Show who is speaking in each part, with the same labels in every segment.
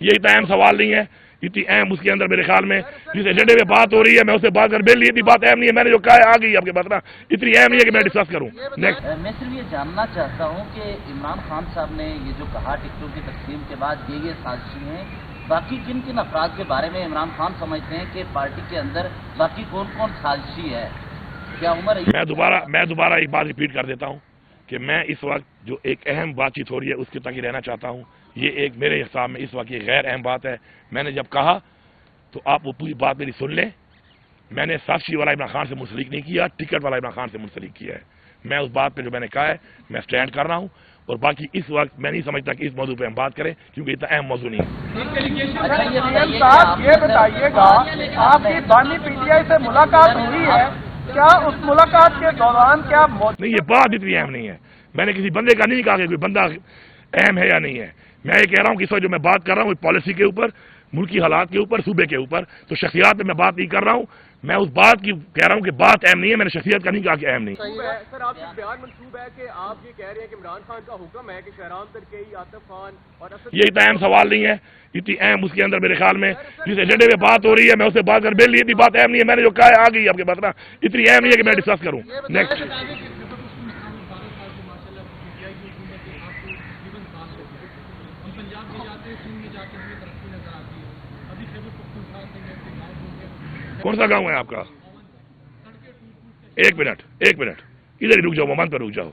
Speaker 1: یہ اتنا اہم سوال نہیں ہے، اتنی اہم اس کے اندر میرے خیال میں جس ایجنڈے میں بات ہو رہی ہے میں اسے بات کر میرے لیے اتنی بات اہم نہیں ہے، میں نے جو کہا ہے آ گئی آپ کے پاس نا، اتنی اہم نہیں ہے کہ میں ڈسکس کروں۔ نیکسٹ
Speaker 2: میں صرف یہ جاننا چاہتا ہوں کہ عمران خان صاحب نے یہ جو کہا ٹکٹوں کی تقسیم کے بعد یہ سازشی ہیں، باقی کن کن افراد کے بارے میں عمران خان سمجھتے ہیں کہ پارٹی کے اندر باقی کون کون سازشی ہے؟ کیا عمر
Speaker 1: میں دوبارہ ایک بات ریپیٹ کر دیتا ہوں کہ میں اس وقت جو ایک اہم بات چیت ہو رہی ہے اس کے تک ہی رہنا چاہتا ہوں۔ یہ ایک میرے حساب میں اس وقت یہ غیر اہم بات ہے۔ میں نے جب کہا تو آپ وہ پوری بات میری سن لیں، میں نے سازشی والا عمران خان سے منسلک نہیں کیا، ٹکٹ والا عمران خان سے منسلک کیا ہے۔ میں اس بات پہ جو میں نے کہا ہے میں سٹینڈ کر رہا ہوں، اور باقی اس وقت میں نہیں سمجھتا کہ اس موضوع پہ ہم بات کریں کیونکہ اتنا اہم موضوع نہیں ہے۔
Speaker 3: یہ بتائیے گا آپ کی بانی پی ٹی آئی سے ملاقات ہوئی ہے کیا؟ اس ملاقات کے دوران کیا
Speaker 1: نہیں، یہ بات اتنی اہم نہیں ہے۔ میں نے کسی بندے کا نہیں کہا کہ کوئی بندہ اہم ہے یا نہیں ہے، میں یہ کہہ رہا ہوں کہ اس وقت جو میں بات کر رہا ہوں پالیسی کے اوپر، ملکی حالات کے اوپر، صوبے کے اوپر، تو شخصیات پہ میں بات نہیں کر رہا ہوں، میں اس بات کی کہہ رہا ہوں کہ بات اہم نہیں ہے، میں نے شخصیت کا نہیں کہا کہ اہم نہیں۔
Speaker 3: سر آپ کا بیان منسوب ہے کہ آپ یہ کہہ رہے ہیں کہ عمران خان کا حکم ہے کہ شہرام ترکئی، عاطف خان اور
Speaker 1: یہ اتنا اہم سوال نہیں ہے، اتنی اہم اس کے اندر میرے خیال میں جس ایجنڈے میں بات ہو رہی ہے میں اسے بات کر میرے لیے اتنی بات اہم نہیں ہے، میں نے جو کہا ہے آ گئی آپ کے پاس نا، اتنی اہم نہیں ہے کہ میں ڈسکس کروں۔ نیکسٹ کون سا گاؤں ہے آپ کا؟ ایک منٹ ادھر ہی رک جاؤ، مومن پہ رک جاؤ۔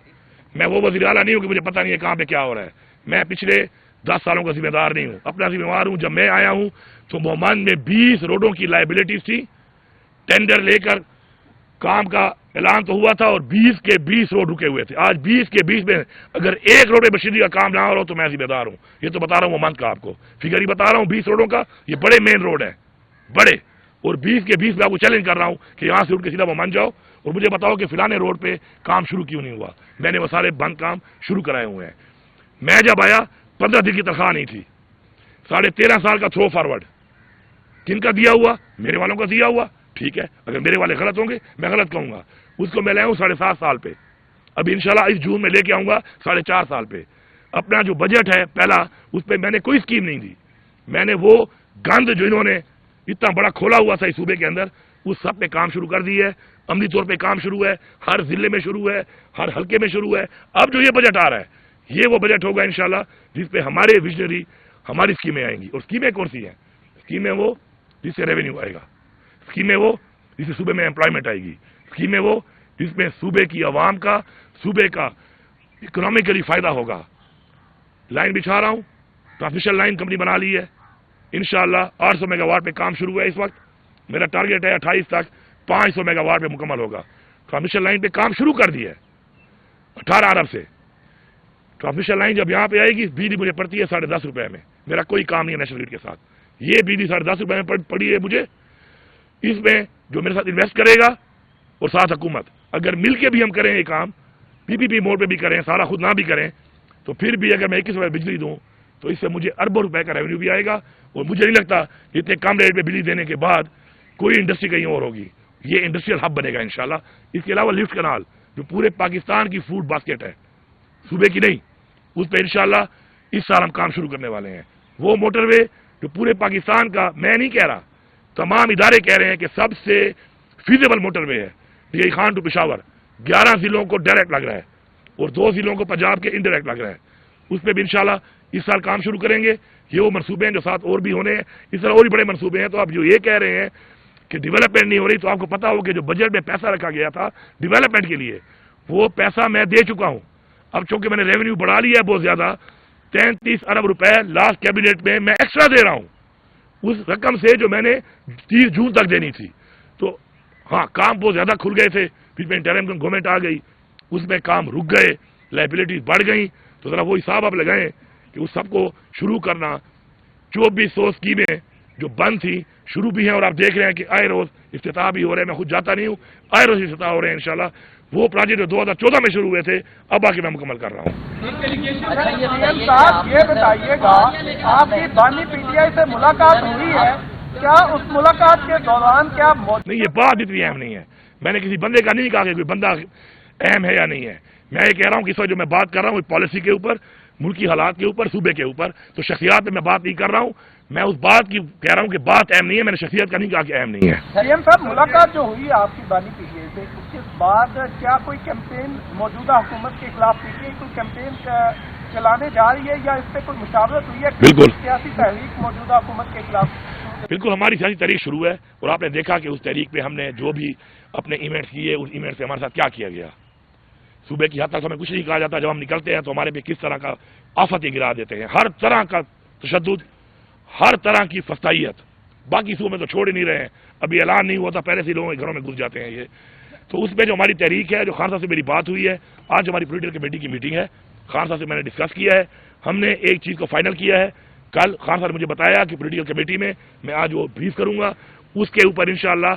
Speaker 1: میں وہ وزیر اعلیٰ نہیں ہوں کہ مجھے پتہ نہیں ہے کہاں پہ کیا ہو رہا ہے۔ میں پچھلے 10 سالوں کا ذمہ دار نہیں ہوں، اپنا ذمہ دار ہوں۔ جب میں آیا ہوں تو مومن میں 20 روڈوں کی لائبلٹیز تھی، ٹینڈر لے کر کام کا اعلان تو ہوا تھا اور 20 کے 20 روڈ رکے ہوئے تھے۔ آج 20 کے 20 میں اگر ایک روڈ میں مشینری کا کام نہ ہو رہا ہو تو میں ذمہ دار ہوں۔ یہ تو بتا رہا ہوں مومن کا، آپ کو فگر ہی بتا رہا ہوں 20 روڈوں کا، یہ بڑے مین روڈ ہیں بڑے، اور 20 کے 20 میں آپ کو چیلنج کر رہا ہوں کہ یہاں سے اٹھ کے سیدھا مومن جاؤ اور مجھے بتاؤ کہ فلانے روڈ پہ کام شروع کیوں نہیں ہوا۔ میں نے وہ سارے بند کام شروع کرائے ہوئے ہیں۔ میں جب آیا 15 دن کی تنخواہ نہیں تھی، 13.5 سال کا تھرو فارورڈ کن کا دیا ہوا؟ میرے والوں کا دیا ہوا، ٹھیک ہے، اگر میرے والے غلط ہوں گے میں غلط کہوں گا۔ اس کو میں لے آؤں 7.5 سال پہ، ابھی انشاءاللہ اس جون میں لے کے آؤں گا 4.5 سال پہ۔ اپنا جو بجٹ ہے پہلا، اس پہ میں نے کوئی اسکیم نہیں دی، میں نے وہ گند جو انہوں نے اتنا بڑا کھولا ہوا تھا اس صوبے کے اندر، اس سب پہ کام شروع کر دی ہے۔ عملی طور پہ کام شروع ہے، ہر ضلع میں شروع ہے، ہر حلقے میں شروع ہے۔ اب جو یہ بجٹ آ رہا ہے یہ وہ بجٹ ہوگا انشاءاللہ جس پہ ہمارے ویژنری ہماری اسکیمیں آئیں گی۔ اور اسکیمیں کون سی ہیں؟ اسکیمیں وہ جس سے ریونیو آئے گا، اسکیمیں وہ جس سے صوبے میں امپلائمنٹ آئے گی، اسکیمیں وہ جس میں صوبے کی عوام کا، صوبے کا اکنامیکلی فائدہ ہوگا۔ لائن بچھا رہا ہوں، ٹرانسمیشن لائن کمپنی بنا لی ہے، انشاءاللہ 800 میگا واٹ پہ کام شروع ہے۔ اس وقت میرا ٹارگیٹ ہے 28 تک 500 میگا واٹ پہ مکمل ہوگا۔ ٹرانسمیشن لائن پہ کام شروع کر دیا ہے 18 ارب سے۔ ٹرانسمیشن لائن جب یہاں پہ آئے گی بجلی مجھے پڑتی ہے 10.5 روپے میں، میرا کوئی کام نہیں ہے نیشنل گریڈ کے ساتھ، یہ بجلی 10.5 روپے میں پڑی ہے مجھے۔ اس میں جو میرے ساتھ انویسٹ کرے گا اور ساتھ حکومت، اگر مل کے بھی ہم کریں یہ کام، پی پی پی موڈ پہ بھی کریں، سارا خود نہ بھی کریں، تو پھر بھی اگر میں 21 روپے بجلی دوں تو اس سے مجھے اربوں روپے کا ریونیو بھی آئے گا۔ اور مجھے نہیں لگتا کہ اتنے کم ریٹ پہ بجلی دینے کے بعد کوئی انڈسٹری کہیں اور ہوگی، یہ انڈسٹریل ہب بنے گا انشاءاللہ۔ اس کے علاوہ لفٹ کنال جو پورے پاکستان کی فوڈ باسکٹ ہے، صوبے کی نہیں، اس پہ انشاءاللہ اس سال ہم کام شروع کرنے والے ہیں۔ وہ موٹر وے جو پورے پاکستان کا، میں نہیں کہہ رہا، تمام ادارے کہہ رہے ہیں کہ سب سے فیزیبل موٹر وے ہے یہ خان ٹو پشاور، 11 ضلعوں کو ڈائریکٹ لگ رہا ہے اور 2 ضلعوں کو پنجاب کے انڈائریکٹ لگ رہا ہے۔ اس پہ بھی انشاءاللہ اس سال کام شروع کریں گے۔ یہ وہ منصوبے ہیں جو ساتھ اور بھی ہونے ہیں، اس طرح اور بھی بڑے منصوبے ہیں۔ تو آپ جو یہ کہہ رہے ہیں کہ ڈیولپمنٹ نہیں ہو رہی، تو آپ کو پتا ہو کہ جو بجٹ میں پیسہ رکھا گیا تھا ڈیولپمنٹ کے لیے وہ پیسہ میں دے چکا ہوں۔ اب چونکہ میں نے ریونیو بڑھا لیا ہے بہت زیادہ، 33 ارب روپے لاسٹ کیبنٹ میں میں ایکسٹرا دے رہا ہوں اس رقم سے جو میں نے 30 جون تک دینی تھی۔ تو ہاں کام بہت زیادہ کھل گئے تھے، پھر میں انٹرم گورنمنٹ آ گئی، اس میں کام رک گئے، لائبلٹیز بڑھ گئیں، تو ذرا وہ حساب آپ لگائیں کہ اس سب کو شروع کرنا۔ 2400 اسکیمیں جو بند تھی شروع بھی ہیں، اور آپ دیکھ رہے ہیں کہ آئے روز افتتاح بھی ہو رہے ہیں، میں خود جاتا نہیں ہوں، آئے روز افتتاح ہو رہے ہیں انشاءاللہ۔ وہ پروجیکٹ جو 2014 میں شروع ہوئے تھے اب آ کے میں مکمل کر رہا ہوں۔
Speaker 3: صاحب یہ بتائیے گا آپ کی بانی پی ٹی آئی سے ملاقات ہوئی ہے کیا؟ اس ملاقات کے دوران کیا
Speaker 1: نہیں، یہ بات اتنی اہم نہیں ہے، میں نے کسی بندے کا نہیں کہا کہ کوئی بندہ اہم ہے یا نہیں ہے، میں یہ کہہ رہا ہوں کہ اس وقت جو میں بات کر رہا ہوں پالیسی کے اوپر، ملکی حالات کے اوپر، صوبے کے اوپر، تو شخصیات میں بات نہیں کر رہا ہوں، میں اس بات کی کہہ رہا ہوں کہ بات اہم نہیں ہے، میں نے شخصیت کا نہیں کہا کہ اہم نہیں ہے۔
Speaker 3: CM صاحب، ملاقات جو ہوئی ہے آپ کی بانی پی ٹی آئی سے، اس کے بعد کیا کوئی کیمپین موجودہ حکومت کے خلاف پی ٹی آئی کوئی کیمپین چلانے جا رہی ہے یا اس پہ کوئی مشاورت ہوئی ہے؟
Speaker 1: بالکل
Speaker 3: سیاسی تحریک موجودہ حکومت کے خلاف؟
Speaker 1: بالکل، ہماری سیاسی تحریک شروع ہے اور آپ نے دیکھا کہ اس تحریک پہ ہم نے جو بھی اپنے ایونٹس کیے، اس ایونٹ سے ہمارے ساتھ کیا کیا گیا۔ صوبے کی حد تک ہمیں کچھ نہیں کہا جاتا، جب ہم نکلتے ہیں تو ہمارے پہ کس طرح کا آفت گرا دیتے ہیں، ہر طرح کا تشدد، ہر طرح کی فستائیت۔ باقی صوبے میں تو چھوڑ ہی نہیں رہے ہیں، ابھی اعلان نہیں ہوا تھا پہلے سے لوگوں کے گھروں میں گھس جاتے ہیں یہ۔ تو اس میں جو ہماری تحریک ہے، جو خان صاحب سے میری بات ہوئی ہے، آج ہماری پولیٹیکل کمیٹی کی میٹنگ ہے، خان صاحب سے میں نے ڈسکس کیا ہے، ہم نے ایک چیز کو فائنل کیا ہے۔ کل خان صاحب نے مجھے بتایا کہ پولیٹیکل کمیٹی میں آج وہ بریف کروں گا، اس کے اوپر انشاءاللہ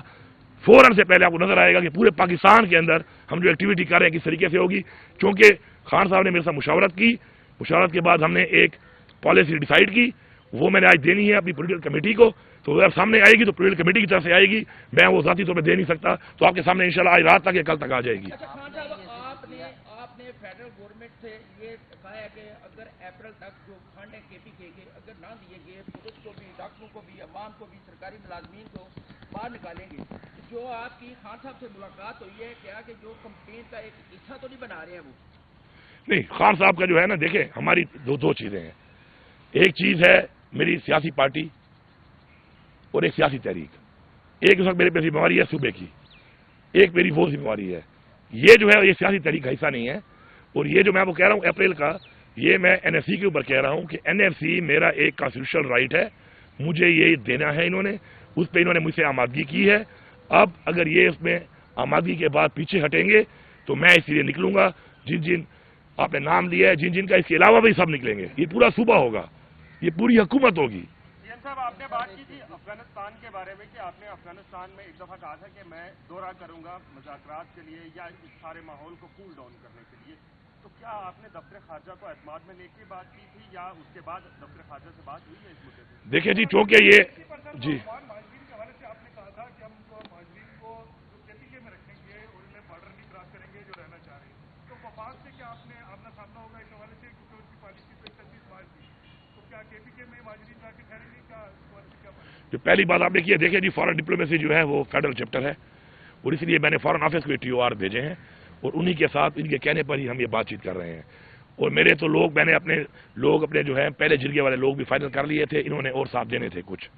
Speaker 1: فوراً سے پہلے آپ کو نظر آئے گا کہ پورے پاکستان کے اندر ہم جو ایکٹیویٹی کر رہے ہیں کس طریقے سے ہوگی، کیونکہ خان صاحب نے میرے ساتھ مشاورت کی، مشاورت کے بعد ہم نے ایک پالیسی ڈیسائیڈ کی، وہ میں نے آج دینی ہے اپنی پولیٹیکل کمیٹی کو۔ تو اگر سامنے آئے گی تو پولیٹیکل کمیٹی کی طرف سے آئے گی، میں وہ ذاتی طور پہ دے نہیں سکتا، تو آپ کے سامنے انشاءاللہ آج رات تک یا کل تک آ جائے گی۔
Speaker 4: آپ نے فیڈرل گورنمنٹ سے یہ کہا ہے کہ اگر اپریل تک جو فنڈ ہے کے پی کے اگر نہ دیے گئے، پولیس کو بھی، ڈاکٹروں کو بھی، عوام کو بھی، سرکاری ملازمین کو باہر نکالیں گے۔ جو آپ کی خان صاحب سے ملاقات ہوئی ہے، کیا کہ جو کمپین کا ایک حصہ تو نہیں بنا رہے ہیں وہ؟ نہیں،
Speaker 1: خان صاحب کا جو ہے نا، دیکھیں ہماری دو چیزیں ہیں، ایک چیز ہے میری سیاسی پارٹی اور ایک سیاسی تحریک۔ ایک اس وقت میرے پہ ذمہ داری ہے صوبے کی، ایک میری وہ ذمہ داری ہے۔ یہ جو ہے یہ سیاسی تحریک کا حصہ نہیں ہے، اور یہ جو میں وہ کہہ رہا ہوں اپریل کا، یہ میں این ایف سی کے اوپر کہہ رہا ہوں کہ این ایف سی میرا ایک کانسٹیٹیوشنل رائٹ ہے، مجھے یہ دینا ہے، انہوں نے اس پہ انہوں نے مجھ سے آمادگی کی ہے۔ اب اگر یہ اس میں آمادگی کے بعد پیچھے ہٹیں گے تو میں اس لیے نکلوں گا، جن آپ نے نام لیا ہے، جن کا اس کے علاوہ بھی سب نکلیں گے، یہ پورا صوبہ ہوگا، یہ پوری حکومت ہوگی۔
Speaker 5: صاحب، آپ نے بات کی تھی افغانستان کے بارے میں کہ آپ نے افغانستان میں ایک دفعہ کہا تھا کہ میں دورہ کروں گا مذاکرات کے لیے یا اس سارے ماحول کو کول ڈاؤن کرنے کے لیے، تو کیا آپ نے دفتر خارجہ کو اعتماد میں لے کے بات کی تھی یا اس کے بعد دفتر خارجہ سے بات ہوئی ہے اس مدعے پہ؟
Speaker 1: دیکھیں جی، چونکہ یہ جی
Speaker 5: مہاجرین کے حوالے سے آپ نے کہا تھا کہ ہم مہاجرین کو کے پی کے میں رکھیں گے اور انہیں بارڈر نہیں کراس کریں گے جو رہنا چاہ رہے ہیں، تو وفاق سے کیا آپ نے آمنا سامنا ہوگا اس حوالے سے، کیونکہ ان کی پالیسی تو 31 مارچ تھی، تو کیا کے پی کے میں مہاجرین جا کے ٹھہریں گے؟ کیا اس حوالے سے کیا بات؟
Speaker 1: جو پہلی بات آپ نے کی ہے، دیکھیں جی فارن ڈپلومیسی جو ہے وہ فیڈرل چیپٹر ہے، اور اس لیے میں نے فارن آفس کو ٹی او آر بھیجے ہیں، اور انہی کے ساتھ ان کے کہنے پر ہی ہم یہ بات چیت کر رہے ہیں۔ اور میرے تو لوگ، میں نے اپنے جو ہے پہلے جرگے والے لوگ بھی فائنل کر لیے تھے، انہوں نے اور ساتھ دینے تھے کچھ،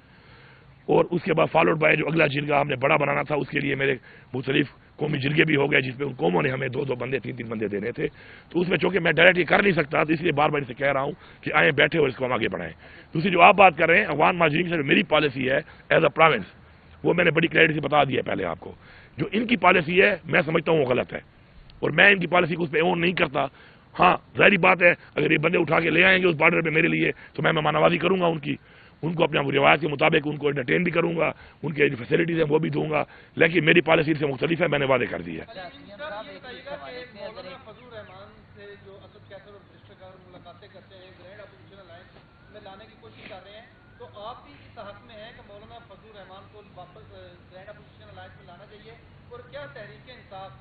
Speaker 1: اور اس کے بعد فالوڈ بائی جو اگلا جرگہ ہم نے بڑا بنانا تھا، اس کے لیے میرے مختلف قومی جرگے بھی ہو گئے، جس میں ان قوموں نے ہمیں 2 بندے 3 بندے دینے تھے۔ تو اس میں چونکہ میں ڈائریکٹ یہ کر نہیں سکتا، تو اس لیے بار بار سے کہہ رہا ہوں کہ آئیں بیٹھے اور اس کو ہم آگے بڑھائیں۔ دوسری جو آپ بات کر رہے ہیں افغان مہاجرین سے، جو میری پالیسی ہے ایز اے پروونس، وہ میں نے بڑی کلیئرٹی سے بتا دیا ہے پہلے آپ کو۔ جو ان کی پالیسی ہے میں سمجھتا ہوں وہ غلط ہے، اور میں ان کی پالیسی کو اس پہ اون نہیں کرتا۔ ہاں ظاہری بات ہے، اگر یہ بندے اٹھا کے لے آئیں گے اس بارڈر پہ میرے لیے تو میں مہمان نوازی کروں گا ان کو اپنے روایت کے مطابق ان کو انٹرٹین بھی کروں گا، ان کے جو فیسلٹیز ہیں وہ بھی دوں گا، لیکن میری پالیسی سے مختلف ہے، میں نے وعدے کر دی ہے۔
Speaker 6: ملاقاتیں کرتے ہیں، گرینڈ اپوزیشن الائنس میں لانے کی کوشش کر رہے ہیں، تو آپ بھی اس حق میں ہیں کہ مولانا فضل الرحمان کو واپس گرینڈ اپوزیشن الائنس میں لانا چاہیے؟ اور کیا تحریک انصاف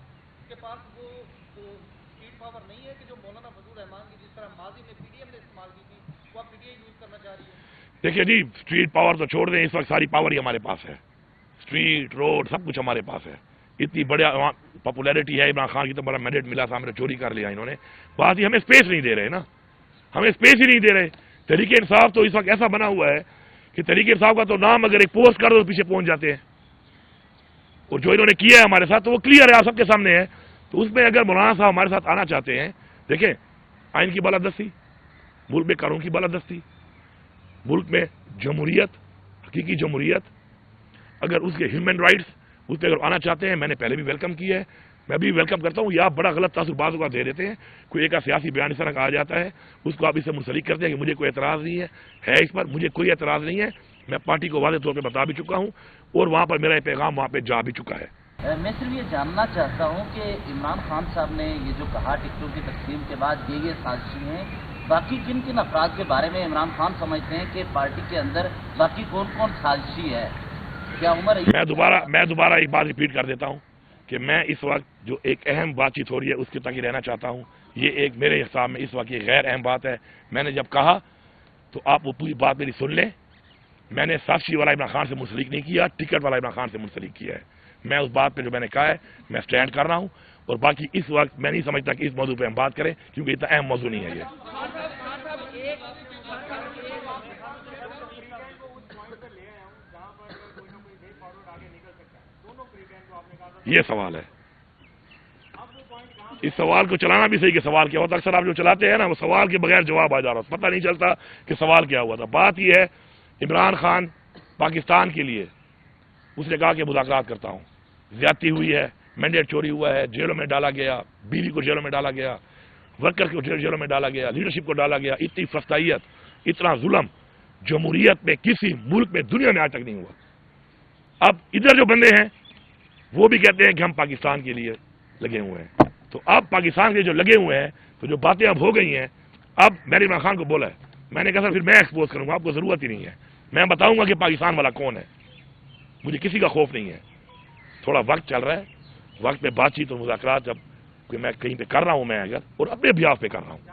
Speaker 6: کے پاس وہ اسٹریٹ پاور نہیں ہے کہ جو مولانا فضل الرحمان کی جس طرح ماضی میں پی ڈی ایم نے استعمال کی تھی وہ آپ پی ڈی اے یوز کرنا چاہ رہی ہے؟
Speaker 1: دیکھیے جی، اسٹریٹ پاور تو چھوڑ دیں، اس وقت ساری پاور ہی ہمارے پاس ہے، اسٹریٹ روڈ سب کچھ ہمارے پاس ہے، اتنی بڑی پاپولیرٹی ہے، عمران خان کی تو بڑا مینڈیٹ ملا تھا، ہم نے چوری کر لیا انہوں نے، بات ہی ہمیں اسپیس نہیں دے رہے نا، ہمیں اسپیس ہی نہیں دے رہے۔ تحریک انصاف تو اس وقت ایسا بنا ہوا ہے کہ تحریک انصاف کا تو نام اگر ایک پوسٹ کر دو تو پیچھے پہنچ جاتے ہیں، اور جو انہوں نے کیا ہے ہمارے ساتھ تو وہ کلیئر ہے، آپ سب کے سامنے ہے۔ تو اس میں اگر مولانا صاحب ہمارے ساتھ آنا چاہتے ہیں، دیکھیں آئین کی بالادستی، ملک میں قانون کی بالادستی، ملک میں جمہوریت، حقیقی جمہوریت، اگر اس کے ہیومن رائٹس اس پہ اگر آنا چاہتے ہیں، میں نے پہلے بھی ویلکم کیا ہے، میں بھی ویلکم کرتا ہوں۔ یہ آپ بڑا غلط تاثر بعض اوقات دے دیتے ہیں، کوئی ایک سیاسی بیان اس طرح کا آ جاتا ہے، اس کو آپ اس سے منسلک کرتے ہیں کہ مجھے کوئی اعتراض نہیں ہے اس پر، مجھے کوئی اعتراض نہیں ہے، میں پارٹی کو واضح طور پہ بتا بھی چکا ہوں، اور وہاں پر میرا یہ پیغام وہاں پہ جا بھی چکا ہے۔
Speaker 2: میں صرف یہ جاننا چاہتا ہوں کہ عمران خان صاحب نے یہ جو کہا ٹکٹوں کی تقسیم کے بعد یہ سازشی ہیں، باقی کن افراد کے بارے میں عمران خان سمجھتے ہیں کہ پارٹی کے اندر باقی کون سازشی ہے؟ کیا عمر
Speaker 1: میں دوبارہ ایک بات ریپیٹ کر دیتا ہوں کہ میں اس وقت جو ایک اہم بات چیت ہو رہی ہے اس کے تک ہی رہنا چاہتا ہوں۔ یہ ایک میرے حساب میں اس وقت یہ غیر اہم بات ہے، میں نے جب کہا تو آپ وہ پوری بات میری سن لیں، میں نے سازشی والا عمران خان سے منسلک نہیں کیا، ٹکٹ والا عمران خان سے منسلک کیا ہے. میں اس بات پہ جو میں نے کہا ہے میں سٹینڈ کر رہا ہوں، اور باقی اس وقت میں نہیں سمجھتا کہ اس موضوع پہ ہم بات کریں، کیونکہ اتنا اہم موضوع نہیں ہے یہ. یہ سوال ہے، اس سوال کو چلانا بھی صحیح کہ سوال کیا ہوتا. اکثر آپ جو چلاتے ہیں نا وہ سوال کے بغیر جواب آ جا رہا، پتہ نہیں چلتا کہ سوال کیا ہوا تھا. بات یہ ہے عمران خان پاکستان کے لیے اس نے کہا کہ مذاکرات کرتا ہوں، زیادتی ہوئی ہے، مینڈیٹ چوری ہوا ہے، جیلوں میں ڈالا گیا، بیوی کو جیلوں میں ڈالا گیا، ورکر کو جیلوں میں ڈالا گیا، لیڈرشپ کو ڈالا گیا. اتنی فسطائیت، اتنا ظلم جمہوریت میں کسی ملک میں دنیا میں آج تک نہیں ہوا. اب ادھر جو بندے ہیں وہ بھی کہتے ہیں کہ ہم پاکستان کے لیے لگے ہوئے ہیں. تو اب پاکستان کے جو لگے ہوئے ہیں تو جو باتیں اب ہو گئی ہیں، اب میں نے عمران خان کو بولا ہے، میں نے کہا سر پھر میں ایکسپوز کروں گا، آپ کو ضرورت ہی نہیں ہے، میں بتاؤں گا کہ پاکستان والا کون ہے. مجھے کسی کا خوف نہیں ہے. تھوڑا وقت چل رہا ہے، وقت پہ بات چیت اور مذاکرات جب کہ میں کہیں پہ کر رہا ہوں، میں اگر اور اپنے بیاف پہ کر رہا ہوں،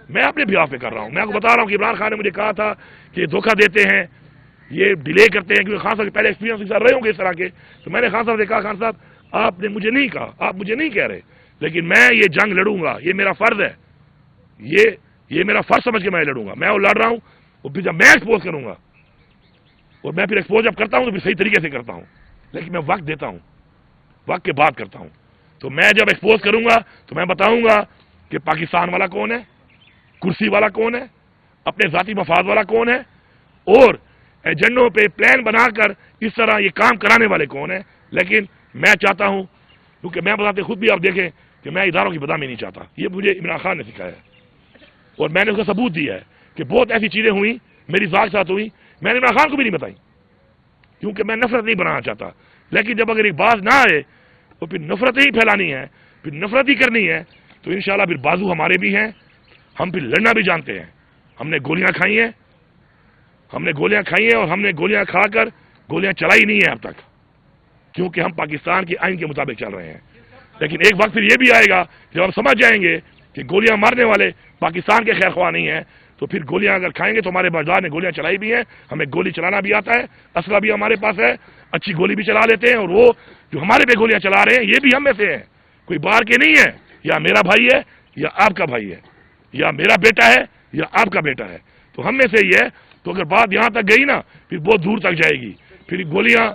Speaker 1: میں اپنے بیاف پہ کر رہا ہوں. میں آپ کو بتا رہا ہوں کہ عمران خان نے مجھے کہا تھا کہ یہ دھوکہ دیتے ہیں، یہ ڈیلے کرتے ہیں، کیونکہ خان صاحب کے پہلے ایکسپیرینس رہے ہوں گے اس طرح کے. تو میں نے خان صاحب سے کہا خان صاحب آپ نے مجھے نہیں کہا، آپ مجھے نہیں کہہ رہے، لیکن میں یہ جنگ لڑوں گا، یہ میرا فرض ہے، یہ میرا فرض سمجھ کے میں لڑوں گا. میں وہ لڑ رہا ہوں، اور پھر جب میں ایکسپوز کروں گا، اور میں پھر ایکسپوز جب کرتا ہوں تو پھر صحیح طریقے سے کرتا ہوں، لیکن میں وقت دیتا ہوں، وقت کے بعد کرتا ہوں. تو میں جب ایکسپوز کروں گا تو میں بتاؤں گا کہ پاکستان والا کون ہے، کرسی والا کون ہے، اپنے ذاتی مفاد والا کون ہے، اور ایجنڈوں پہ پلان بنا کر اس طرح یہ کام کرانے والے کون ہیں. لیکن میں چاہتا ہوں، کیونکہ میں بتاتے خود بھی آپ دیکھیں کہ میں اداروں کی بدنامی نہیں چاہتا، یہ مجھے عمران خان نے سکھایا ہے، اور میں نے اس کا ثبوت دیا ہے کہ بہت ایسی چیزیں ہوئیں میری ذات ساتھ ہوئی، میں نے عمران خان کو بھی نہیں بتائی، کیونکہ میں نفرت نہیں بنانا چاہتا. لیکن جب اگر ایک بات نہ آئے تو پھر نفرت ہی پھیلانی ہے، پھر نفرت ہی کرنی ہے، تو انشاءاللہ پھر بازو ہمارے بھی ہیں، ہم پھر لڑنا بھی جانتے ہیں. ہم نے گولیاں کھائی ہیں، اور ہم نے گولیاں کھا کر گولیاں چلائی نہیں ہیں اب تک، کیونکہ ہم پاکستان کے آئین کے مطابق چل رہے ہیں. لیکن ایک وقت پھر یہ بھی آئے گا جب ہم سمجھ جائیں گے کہ گولیاں مارنے والے پاکستان کے خیر خواہ نہیں ہیں، تو پھر گولیاں اگر کھائیں گے تو ہمارے بازار نے گولیاں چلائی بھی ہیں، ہمیں گولی چلانا بھی آتا ہے، اسلحہ بھی ہمارے پاس ہے، اچھی گولی بھی چلا لیتے ہیں، اور وہ جو ہمارے پہ گولیاں چلا رہے ہیں یہ بھی ہم میں سے ہیں، کوئی باہر کے نہیں ہے. یا میرا بھائی ہے یا آپ کا بھائی ہے، یا میرا بیٹا ہے یا آپ کا بیٹا ہے، تو ہم میں سے ہی ہے. تو اگر بات یہاں تک گئی نا پھر بہت دور تک جائے گی. پھر گولیاں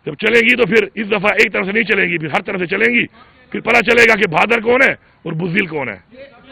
Speaker 1: جب چلیں گی تو پھر اس دفعہ ایک طرف سے نہیں چلیں گی، پھر ہر طرف سے چلیں گی. پھر پتہ چلے گا کہ بہادر کون ہے اور بزدل کون ہے.